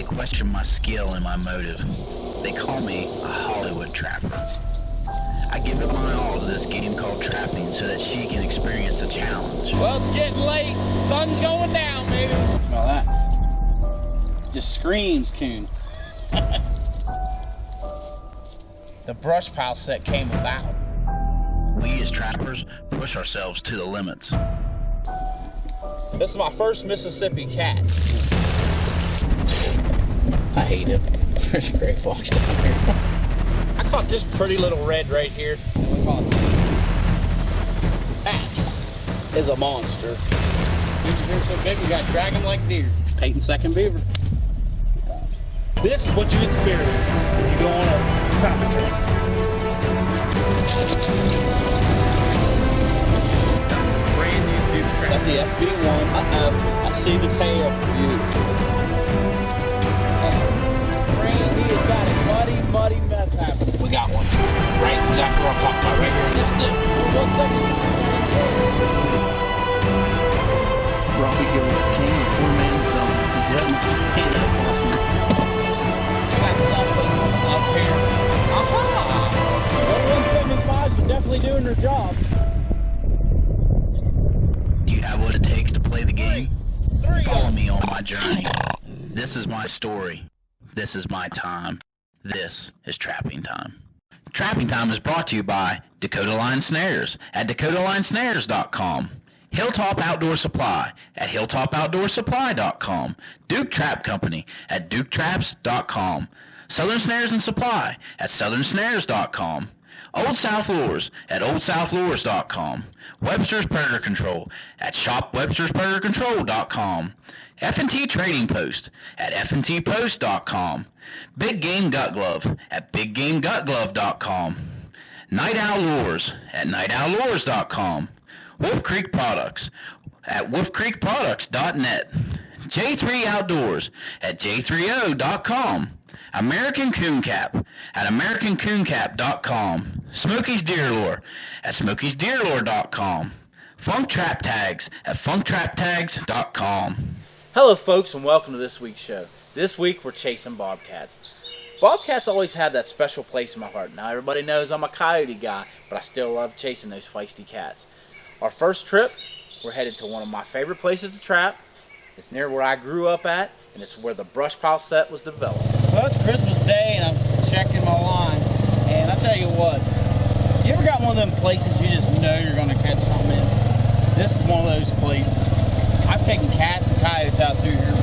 They question my skill and my motive. They call me a Hollywood trapper. I give it my all to this game called trapping so that she can experience the challenge. Well, it's getting late. Sun's going down, baby. Smell that. Just screams coon. The brush pile set came about. We as trappers push ourselves to the limits. This is my first Mississippi cat. I hate it. There's a gray fox down here. I caught this pretty little red right here. That is a monster. They're so big we got to drag him like deer. Peyton's second beaver. This is what you experience when you go on a trapping trip. Brand new Duke trap. Got the FB1. I see the tail. Beautiful. Brand new. Got a muddy mess happening. We got one. Right, exactly what I'm talking about. Right here in this dip. 1 second. Robby, Gilbert, king of poor man's dome. Because you haven't seen that possible. Got something up here. Aha! 175s are definitely doing their job. Do you have what it takes to play the game? Three. Follow me on my journey. This is my story. This is my time. This is Trapping Time. Trapping Time is brought to you by Dakota Line Snares at dakotalinesnares.com. Hilltop Outdoor Supply at hilltopoutdoorsupply.com. Duke Trap Company at duketraps.com. Southern Snares and Supply at southernsnares.com. Old South Lures at oldsouthlures.com. Webster's Predator Control at shopwebsterspredatorcontrol.com. F&T Trading Post at fntpost.com. Big Game Gut Glove at biggamegutglove.com. Night Owl Lures at nightowllures.com. Wolf Creek Products at wolfcreekproducts.net. J3 Outdoors at j30.com. American Coon Cap at americancooncap.com. Smokey's Deer Lure at smokiesdeerlure.com. Funk Trap Tags at funktraptags.com. Hello folks and welcome to this week's show. This week we're chasing bobcats. Bobcats always have that special place in my heart. Now everybody knows I'm a coyote guy, but I still love chasing those feisty cats. Our first trip, we're headed to one of my favorite places to trap. It's near where I grew up at, and it's where the brush pile set was developed. Well, it's Christmas Day, and I'm checking my line, and I tell you what, you ever got one of them places you just know you're going to catch something in? This is one of those places. I've taken cats and coyotes out through here.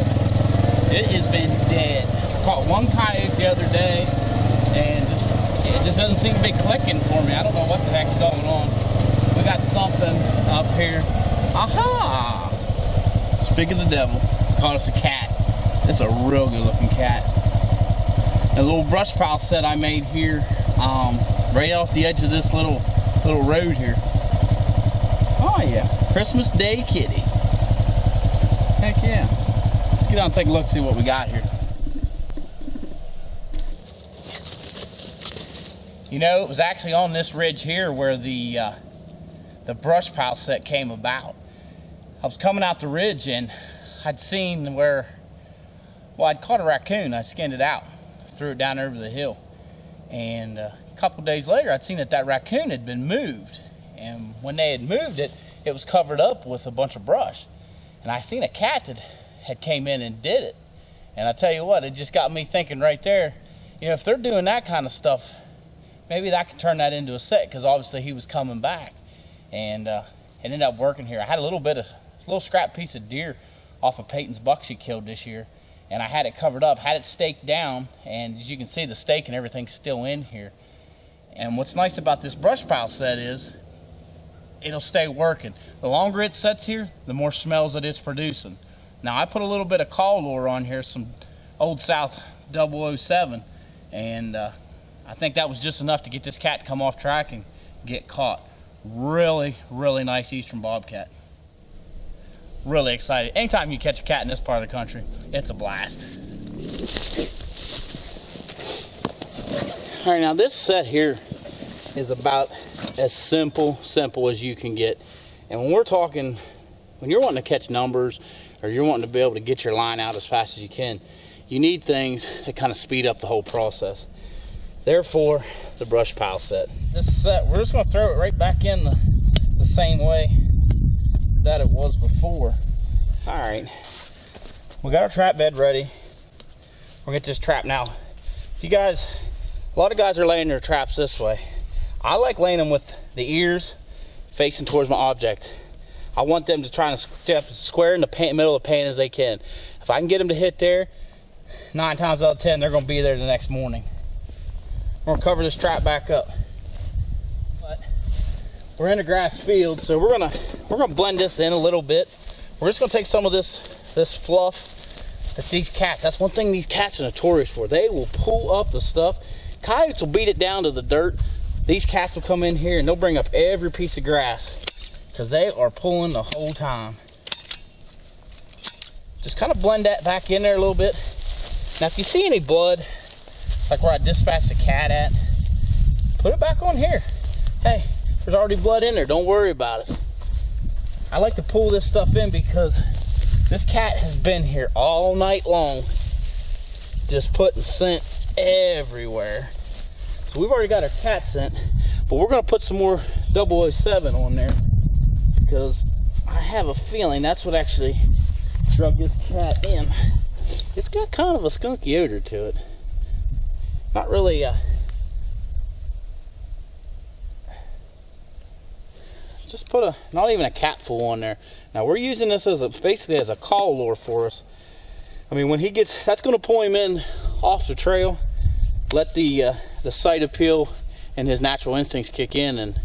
It has been dead. I caught one coyote the other day, and it just doesn't seem to be clicking for me. I don't know what the heck's going on. We got something up here. Aha! Speak of the devil, caught us a cat. It's a real good looking cat. A little brush pile set I made here, right off the edge of this little road here. Oh yeah, Christmas Day kitty. Heck yeah. Let's get out and take a look, see what we got here. You know, it was actually on this ridge here where the brush pile set came about. I was coming out the ridge and I'd seen where, well, I'd caught a raccoon. I skinned it out, threw it down over the hill. And a couple days later, I'd seen that raccoon had been moved. And when they had moved it, it was covered up with a bunch of brush. And I seen a cat that had came in and did it. And I tell you what, it just got me thinking right there, you know, if they're doing that kind of stuff, maybe I could turn that into a set, because obviously he was coming back. And it ended up working here. I had a little scrap piece of deer off of Peyton's buck she killed this year, and I had it covered up, had it staked down, and as you can see, the stake and everything's still in here. And what's nice about this brush pile set is it'll stay working. The longer it sits here, the more smells that it's producing. Now I put a little bit of call lure on here, some Old South 007, and I think that was just enough to get this cat to come off track and get caught. Really, really nice eastern bobcat. Really excited. Anytime you catch a cat in this part of the country, it's a blast. All right, now this set here is about as simple as you can get. And when we're talking, when you're wanting to catch numbers or you're wanting to be able to get your line out as fast as you can, you need things that kind of speed up the whole process. Therefore, the brush pile set. This set, we're just going to throw it right back in the same way that it was before. All right, we got our trap bed ready. We're going to get this trap now. If you guys, a lot of guys are laying their traps this way. I like laying them with the ears facing towards my object. I want them to try and step square in the middle of the pan as they can. If I can get them to hit there, 9 times out of 10, they're going to be there the next morning. We're going to cover this trap back up. But we're in a grass field, so we're gonna blend this in a little bit. We're just going to take some of this fluff that these cats, that's one thing these cats are notorious for. They will pull up the stuff. Coyotes will beat it down to the dirt. These cats will come in here and they'll bring up every piece of grass because they are pulling the whole time. Just kind of blend that back in there a little bit. Now, if you see any blood, like where I dispatched the cat at, put it back on here. Hey, there's already blood in there. Don't worry about it. I like to pull this stuff in because this cat has been here all night long, just putting scent everywhere. So we've already got our cat scent, but we're going to put some more 007 on there because I have a feeling that's what actually drug this cat in. It's got kind of a skunky odor to it. Not really just put not even a catful on there. Now we're using this as basically as a call lure for us. I mean, when he gets, that's going to pull him in off the trail, let the sight appeal and his natural instincts kick in, and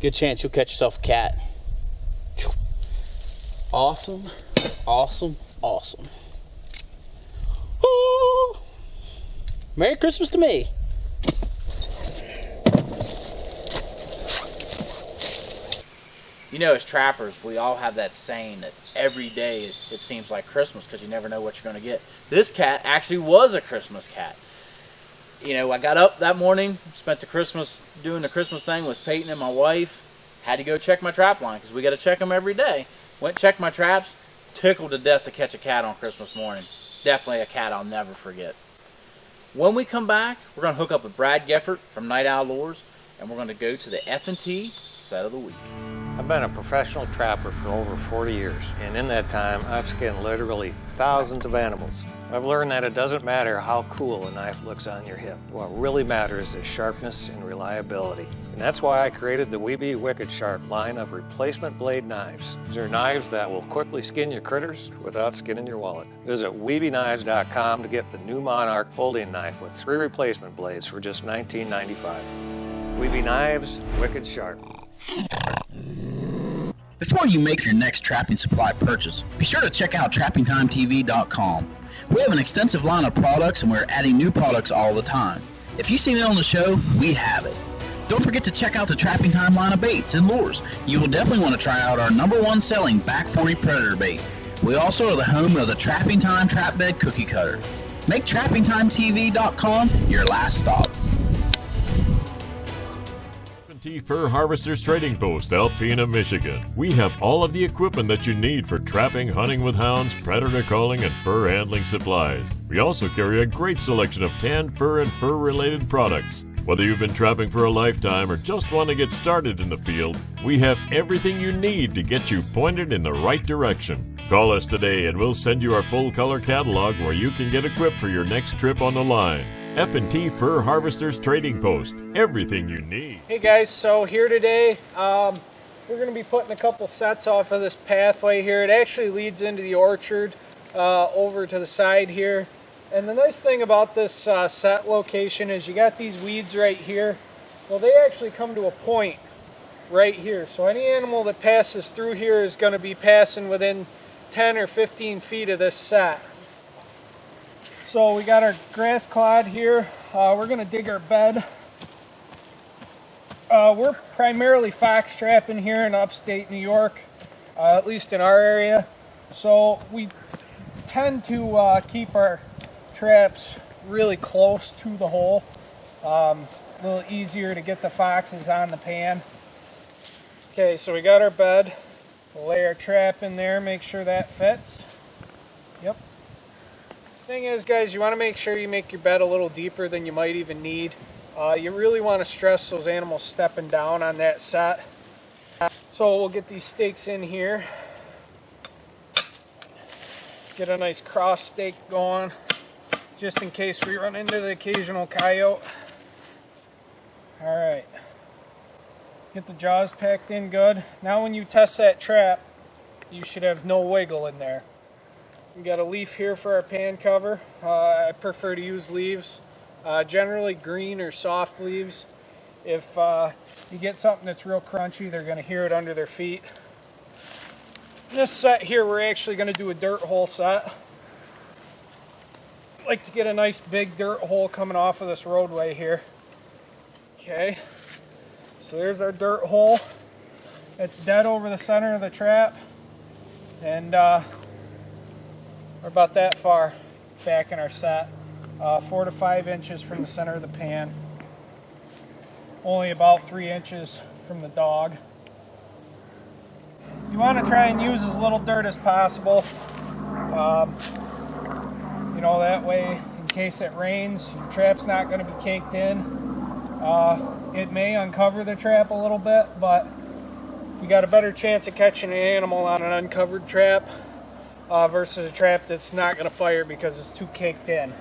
good chance you'll catch yourself a cat. Awesome, awesome, awesome. Ooh. Merry Christmas to me. You know, as trappers, we all have that saying that every day it seems like Christmas because you never know what you're going to get. This cat actually was a Christmas cat. You know, I got up that morning, spent the Christmas doing the Christmas thing with Peyton and my wife. Had to go check my trap line because we got to check them every day. Went checked my traps, tickled to death to catch a cat on Christmas morning. Definitely a cat I'll never forget. When we come back, we're going to hook up with Brad Geffert from Night Owl Lures, and we're going to go to the F&T set of the week. I've been a professional trapper for over 40 years, and in that time, I've skinned literally thousands of animals. I've learned that it doesn't matter how cool a knife looks on your hip. What really matters is sharpness and reliability. And that's why I created the Weeby Wicked Sharp line of replacement blade knives. These are knives that will quickly skin your critters without skinning your wallet. Visit WeebyKnives.com to get the new Monarch folding knife with 3 replacement blades for just $19.95. Weeby Knives, Wicked Sharp. Before you make your next trapping supply purchase, be sure to check out TrappingTimeTV.com. We have an extensive line of products and we're adding new products all the time. If you've seen it on the show, we have it. Don't forget to check out the Trapping Time line of baits and lures. You will definitely want to try out our #1 selling Back 40 Predator bait. We also are the home of the Trapping Time Trap Bed Cookie Cutter. Make TrappingTimeTV.com your last stop. Fur Harvesters Trading Post, Alpena, Michigan. We have all of the equipment that you need for trapping, hunting with hounds, predator calling, and fur handling supplies. We also carry a great selection of tanned fur and fur-related products. Whether you've been trapping for a lifetime or just want to get started in the field, we have everything you need to get you pointed in the right direction. Call us today and we'll send you our full color catalog where you can get equipped for your next trip on the line. F&T Fur Harvesters Trading Post. Everything you need. Hey guys, so here today, we're going to be putting a couple sets off of this pathway here. It actually leads into the orchard over to the side here. And the nice thing about this set location is you got these weeds right here. Well, they actually come to a point right here. So any animal that passes through here is going to be passing within 10 or 15 feet of this set. So we got our grass clod here. We're going to dig our bed. We're primarily fox trapping here in upstate New York, at least in our area. So we tend to keep our traps really close to the hole. A little easier to get the foxes on the pan. Okay, so we got our bed. We'll lay our trap in there, make sure that fits. Yep. Thing is, guys, you want to make sure you make your bed a little deeper than you might even need. You really want to stress those animals stepping down on that set. So we'll get these stakes in here. Get a nice cross stake going, just in case we run into the occasional coyote. Alright. Get the jaws packed in good. Now when you test that trap, you should have no wiggle in there. We got a leaf here for our pan cover. I prefer to use leaves, generally green or soft leaves. If you get something that's real crunchy, they're going to hear it under their feet. This set here, we're actually going to do a dirt hole set. I like to get a nice big dirt hole coming off of this roadway here. Okay, so there's our dirt hole. It's dead over the center of the trap, and we're about that far back in our set, 4 to 5 inches from the center of the pan, only about 3 inches from the dog. You want to try and use as little dirt as possible, you know, that way in case it rains your trap's not going to be caked in. It may uncover the trap a little bit, but you got a better chance of catching an animal on an uncovered trap versus a trap that's not going to fire because it's too caked in.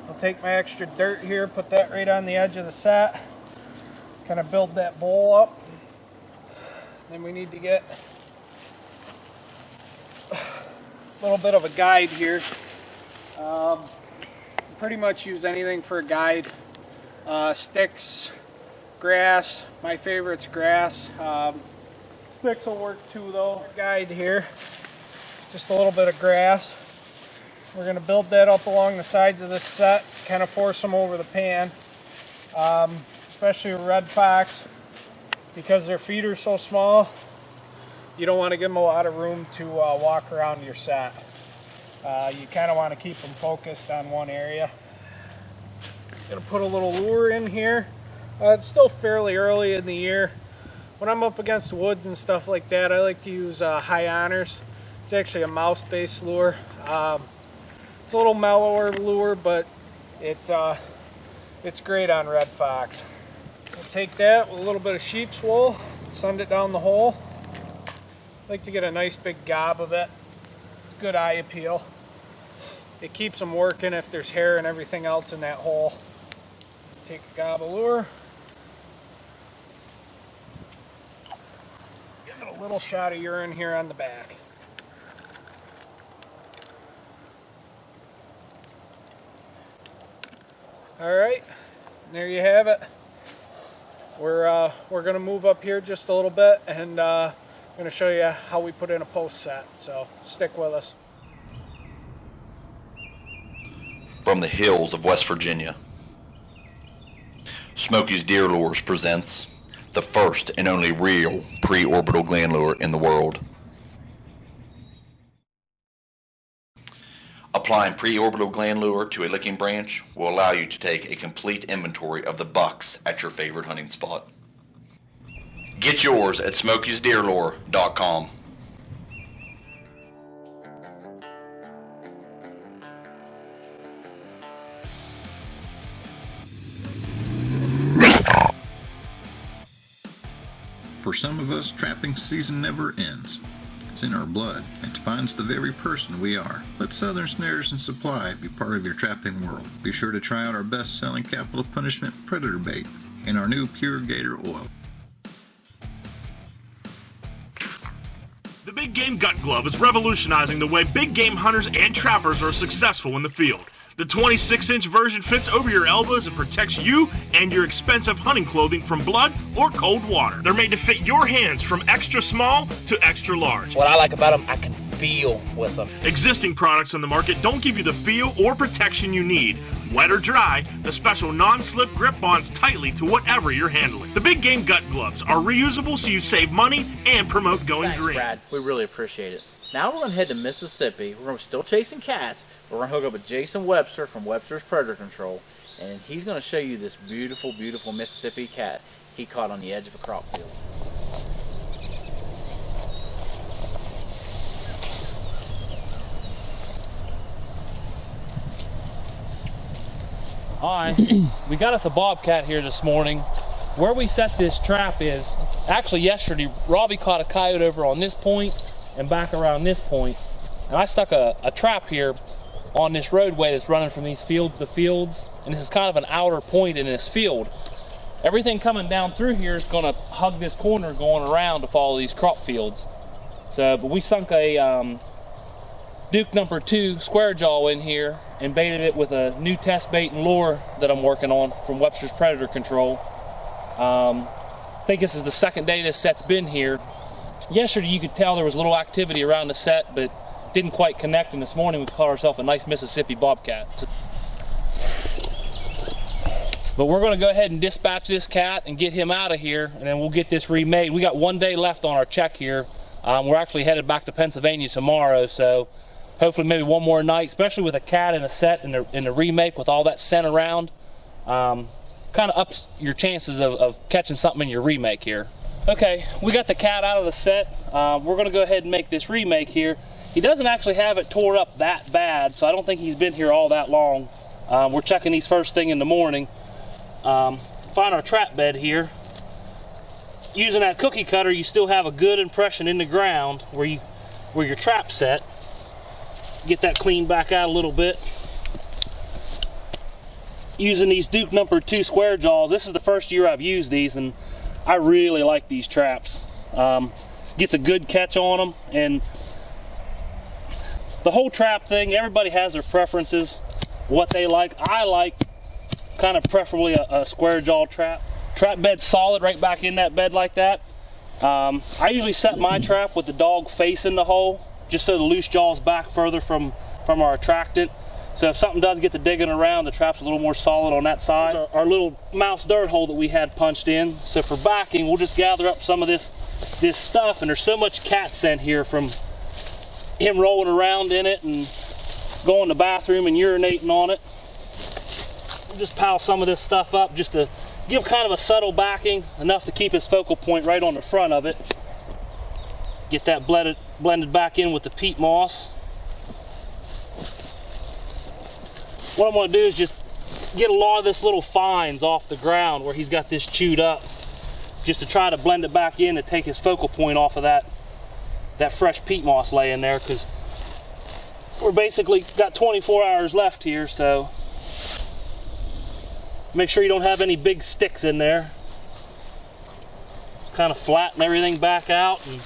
I'll take my extra dirt here, put that right on the edge of the set, kind of build that bowl up. Then we need to get a little bit of a guide here. Pretty much use anything for a guide. Sticks, grass. My favorite's grass. Sticks will work too though. Guide here. Just a little bit of grass. We're going to build that up along the sides of this set, kind of force them over the pan. Especially with red fox, because their feet are so small, you don't want to give them a lot of room to walk around your set. You kind of want to keep them focused on one area. Gonna put a little lure in here. It's still fairly early in the year. When I'm up against woods and stuff like that, I like to use High Honors. It's actually a mouse-based lure. It's a little mellower lure, but it's great on red fox. We'll take that with a little bit of sheep's wool and send it down the hole. I like to get a nice big gob of it. It's good eye appeal. It keeps them working if there's hair and everything else in that hole. Take a gob of lure. Give it a little shot of urine here on the back. Alright, there you have it. We're going to move up here just a little bit, and I'm going to show you how we put in a post set, so stick with us. From the hills of West Virginia, Smokey's Deer Lures presents the first and only real pre-orbital gland lure in the world. Applying pre-orbital gland lure to a licking branch will allow you to take a complete inventory of the bucks at your favorite hunting spot. Get yours at smokiesdeerlure.com. For some of us, trapping season never ends. It's in our blood. It defines the very person we are. Let Southern Snares and Supply be part of your trapping world. Be sure to try out our best-selling capital punishment predator bait and our new Pure Gator Oil. The Big Game Gut Glove is revolutionizing the way big game hunters and trappers are successful in the field. The 26-inch version fits over your elbows and protects you and your expensive hunting clothing from blood or cold water. They're made to fit your hands from extra small to extra large. What I like about them, I can feel with them. Existing products on the market don't give you the feel or protection you need. Wet or dry, the special non-slip grip bonds tightly to whatever you're handling. The Big Game Gut Gloves are reusable so you save money and promote going Thanks, green. Brad. We really appreciate it. Now we're going to head to Mississippi. We're still chasing cats, but we're going to hook up with Jason Webster from Webster's Predator Control, and he's going to show you this beautiful, beautiful Mississippi cat he caught on the edge of a crop field. Hi, we got us a bobcat here this morning. Where we set this trap is, actually yesterday, Robby caught a coyote over on this point and back around this point. And I stuck a trap here on this roadway that's running from these fields to fields. And this is kind of an outer point in this field. Everything coming down through here is gonna hug this corner going around to follow these crop fields. So, but we sunk a Duke number 2 square jaw in here and baited it with a new test bait and lure that I'm working on from Webster's Predator Control. I think this is the second day this set's been here. Yesterday you could tell there was a little activity around the set, but didn't quite connect, and this morning we caught ourselves a nice Mississippi bobcat. But we're going to go ahead and dispatch this cat and get him out of here, and then we'll get this remade. We got 1 day left on our check here. We're actually headed back to Pennsylvania tomorrow, so hopefully maybe one more night, especially with a cat in a set in the remake with all that scent around. Kind of ups your chances of catching something in your remake here. Okay, we got the cat out of the set. We're going to go ahead and make this remake here. He doesn't actually have it tore up that bad, so I don't think he's been here all that long. We're checking these first thing in the morning. Find our trap bed here. Using that cookie cutter, you still have a good impression in the ground where your trap's set. Get that cleaned back out a little bit. Using these Duke number 2 square jaws, this is the first year I've used these, and I really like these traps. Gets a good catch on them, and the whole trap thing, everybody has their preferences, what they like. I like kind of preferably a square jaw trap. Trap bed's solid right back in that bed like that. I usually set my trap with the dog facing the hole, just so the loose jaw's back further from our attractant. So if something does get to digging around, the trap's a little more solid on that side. Our little mouse dirt hole that we had punched in. So for backing, we'll just gather up some of this stuff, and there's so much cat scent here from him rolling around in it and going to the bathroom and urinating on it. We'll just pile some of this stuff up just to give kind of a subtle backing, enough to keep his focal point right on the front of it. Get that blended back in with the peat moss. What I'm going to do is just get a lot of this little fines off the ground where he's got this chewed up, just to try to blend it back in to take his focal point off of that fresh peat moss laying there, because we're basically got 24 hours left here, so make sure you don't have any big sticks in there. Kind of flatten everything back out. And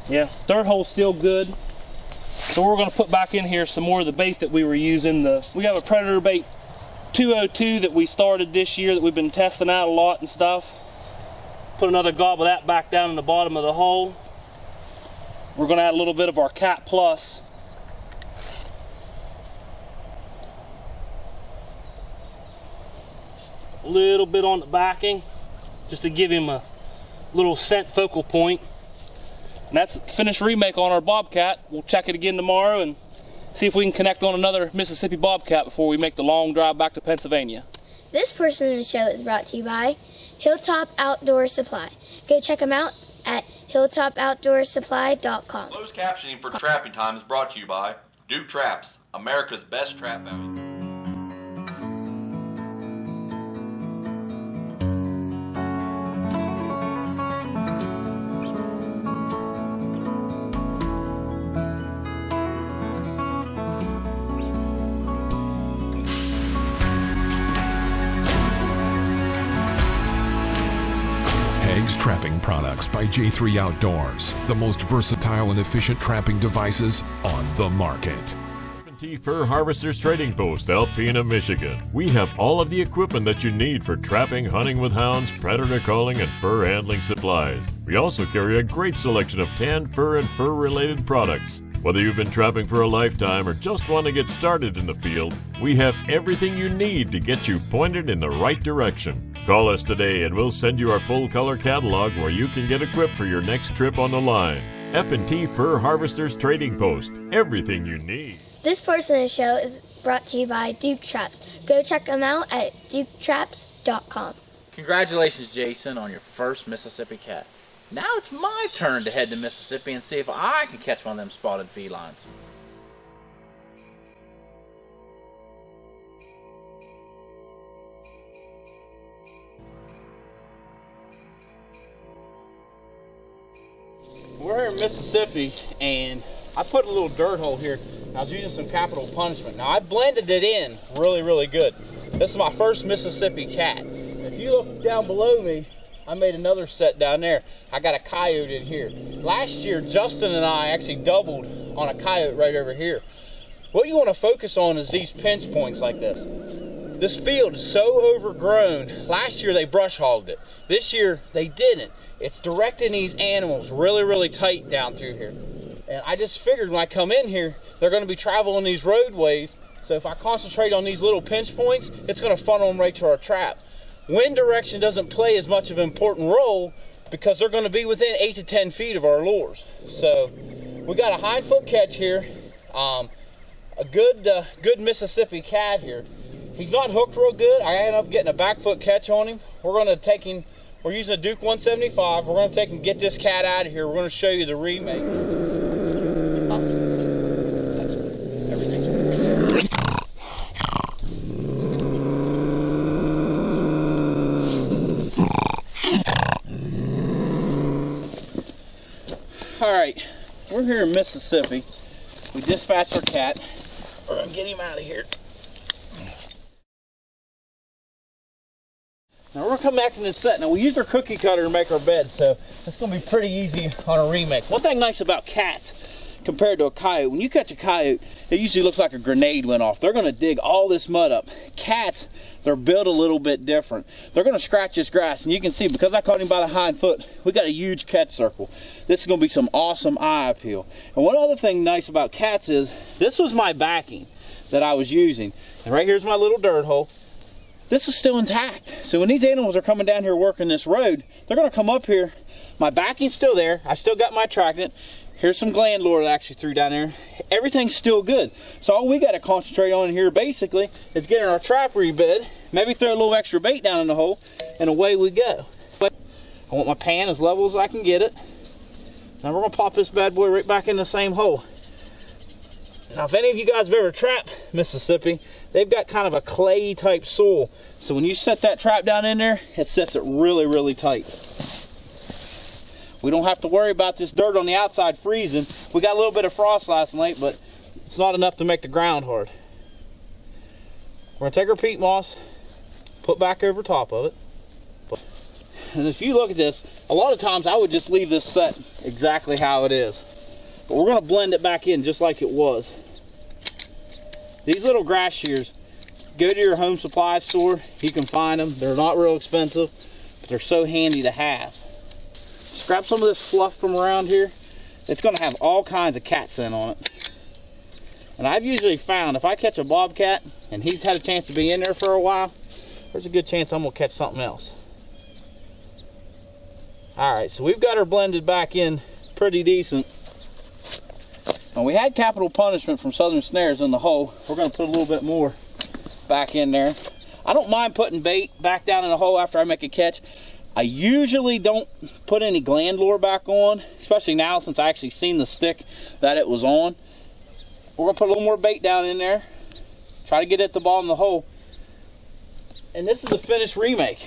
yeah, dirt hole's still good. So we're going to put back in here some more of the bait that we were using. We have a Predator bait 202 that we started this year that we've been testing out a lot and stuff. Put another gob of that back down in the bottom of the hole. We're going to add a little bit of our Cat Plus. A little bit on the backing, just to give him a little scent focal point. And that's the finished remake on our Bobcat. We'll check it again tomorrow and see if we can connect on another Mississippi Bobcat before we make the long drive back to Pennsylvania. This portion of the show is brought to you by Hilltop Outdoor Supply. Go check them out at hilltopoutdoorsupply.com. Closed captioning for Trapping Time is brought to you by Duke Traps, America's best trap value. Trapping products by J3 Outdoors, the most versatile and efficient trapping devices on the market. F&T Fur Harvesters Trading Post, Alpena, Michigan. We have all of the equipment that you need for trapping, hunting with hounds, predator calling, and fur handling supplies. We also carry a great selection of tanned fur and fur-related products. Whether you've been trapping for a lifetime or just want to get started in the field, we have everything you need to get you pointed in the right direction. Call us today and we'll send you our full color catalog where you can get equipped for your next trip on the line. F&T Fur Harvesters Trading Post, everything you need. This portion of the show is brought to you by Duke Traps. Go check them out at duketraps.com. Congratulations, Jason, on your first Mississippi cat. Now it's my turn to head to Mississippi and see if I can catch one of them spotted felines. in Mississippi, and I put a little dirt hole here. I was using some capital punishment. Now I blended it in really, really good. This is my first Mississippi cat. If you look down below me, I made another set down there. I got a coyote in here. Last year, Justin and I actually doubled on a coyote right over here. What you want to focus on is these pinch points like this. This field is so overgrown. Last year they brush hogged it. This year they didn't. It's directing these animals really, really tight down through here. And I just figured when I come in here, they're going to be traveling these roadways. So if I concentrate on these little pinch points, it's going to funnel them right to our trap. Wind direction doesn't play as much of an important role because they're going to be within 8 to 10 feet of our lures. So we got a hind foot catch here. A good Mississippi cat here. He's not hooked real good. I ended up getting a back foot catch on him. We're going to take him. We're using a Duke 175. We're going to take and get this cat out of here. We're going to show you the remake. Everything's all right, we're here in Mississippi. We dispatched our cat. We're going to get him out of here. Now we're going to come back to this set. Now we used our cookie cutter to make our bed, so it's going to be pretty easy on a remake. One thing nice about cats compared to a coyote, when you catch a coyote, it usually looks like a grenade went off. They're going to dig all this mud up. Cats, they're built a little bit different. They're going to scratch this grass, and you can see because I caught him by the hind foot, we got a huge catch circle. This is going to be some awesome eye appeal. And one other thing nice about cats is this was my backing that I was using, and right here's my little dirt hole. This is still intact. So when these animals are coming down here working this road, they're going to come up here. My backing's still there. I still got my attractant. Here's some gland lure that I actually threw down there. Everything's still good. So all we got to concentrate on here basically is getting our trap rebed, maybe throw a little extra bait down in the hole, and away we go. I want my pan as level as I can get it. Now we're going to pop this bad boy right back in the same hole. Now if any of you guys have ever trapped Mississippi, they've got kind of a clay type soil. So when you set that trap down in there, it sets it really, really tight. We don't have to worry about this dirt on the outside freezing. We got a little bit of frost last night, but it's not enough to make the ground hard. We're gonna take our peat moss, put back over top of it. And if you look at this, a lot of times I would just leave this set exactly how it is. But we're gonna blend it back in just like it was. These little grass shears, go to your home supply store, you can find them. They're not real expensive, but they're so handy to have. Just grab some of this fluff from around here. It's gonna have all kinds of cat scent on it. And I've usually found if I catch a bobcat and he's had a chance to be in there for a while, there's a good chance I'm gonna catch something else. All right, so we've got her blended back in pretty decent. Now we had capital punishment from Southern Snares in the hole. We're going to put a little bit more back in there. I don't mind putting bait back down in the hole after I make a catch. I usually don't put any gland lure back on, especially now since I actually seen the stick that it was on. We're going to put a little more bait down in there. Try to get it at the bottom of the hole. And this is the finished remake.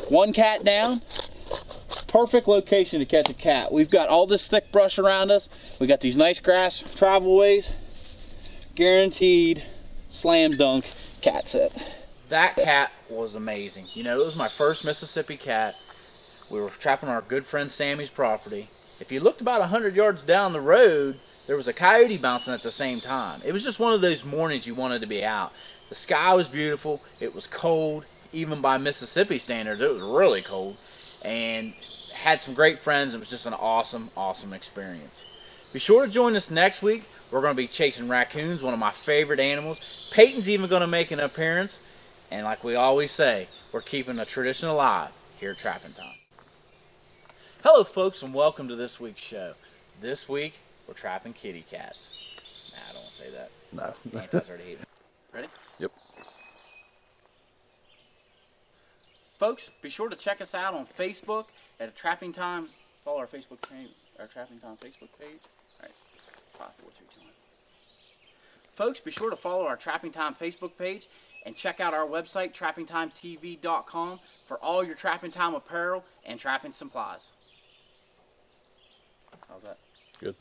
One cat down. Perfect location to catch a cat. We've got all this thick brush around us. We got these nice grass travelways. Guaranteed slam dunk cat set. That cat was amazing. You know, it was my first Mississippi cat. We were trapping our good friend Sammy's property. If you looked about 100 yards down the road, there was a coyote bouncing at the same time. It was just one of those mornings you wanted to be out. The sky was beautiful. It was cold. Even by Mississippi standards, it was really cold. And had some great friends. It was just an awesome, awesome experience. Be sure to join us next week. We're going to be chasing raccoons, one of my favorite animals. Peyton's even going to make an appearance. And like we always say, we're keeping a tradition alive here at Trapping Time. Hello, folks, and welcome to this week's show. This week, we're trapping kitty cats. Nah, I don't want to say that. No. Anti's already hating. Ready? Yep. Folks, be sure to check us out on Facebook at Trapping Time. Follow our Facebook page, our Trapping Time Facebook page. All right, 5, 4, 3, 2, 1. Folks, be sure to follow our Trapping Time Facebook page and check out our website, trappingtimetv.com, for all your Trapping Time apparel and trapping supplies. How's that? Good.